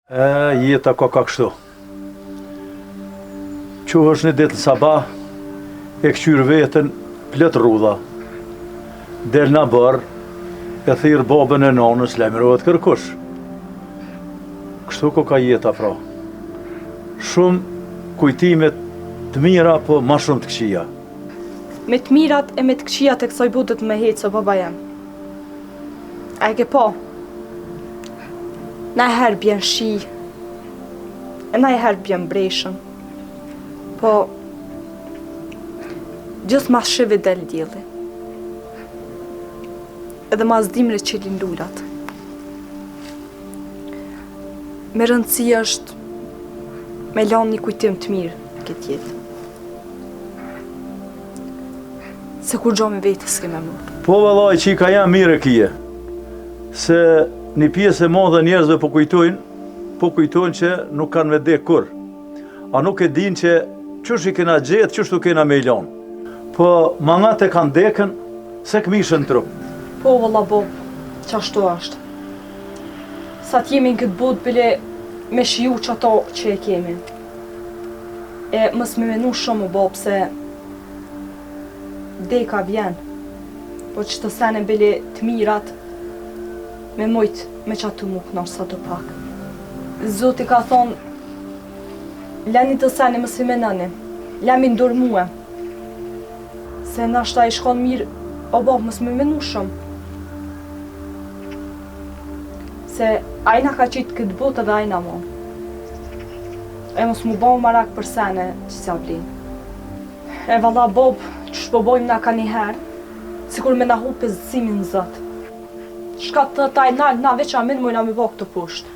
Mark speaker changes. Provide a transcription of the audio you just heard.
Speaker 1: Jeta ka kështu. Quhesh një ditë në sabah, e këqyr vetën plët rrudha. Del në barë, e thirë babën e nonës, lemërohet kërkush. Kështu ka jeta pra. Shumë kujtimet të mira, po ma shumë të këqija.
Speaker 2: Me të mirat e me të këqijat e kësaj botët me hecë o baba jem. A e ke po? Na herë bjen shi, e na herë bjen breshën. Po, gjithë mas shive del djeli. Edhe mas dimre qelin lullat. Me rëndësi është me lanë një kujtim të mirë këtë jetë. Se kur gjo me vetës s'keme mu.
Speaker 1: Po vallaj që i ka jam mire kije. Se një pjesë e madhe njerëzve po kujtojnë që nuk kanë me dek kur. A nuk e din që qështë i kena gjetë, qështë u kena me i lanë. Po mangat e kanë dekën, se këmishën trup.
Speaker 2: Po valla bo, qashtu ashtë. Sa t'jemi në këtë botë bile me shiju që ato që e kemi. E mës me menu shumë o bo, pse deka vjen. Po që të sene bile të mirat, me mojt me qatu mu kënar sa të pak. Zoti ka thonë, leni të sene mës i menani, lemi ndur muë. Se nashta i shkon mirë, o bo, mës me menu shumë. Se ajna ka qitë këtë botë edhe ajna mo. E mos mu bo marak për sene që s'ja vlinë. E valla bob, që shpobojmë na ka njëherë, si kur me na hupe zësimin në zëtë. Shka të taj nalë, na veç amin mojna me bo këtë pushtë.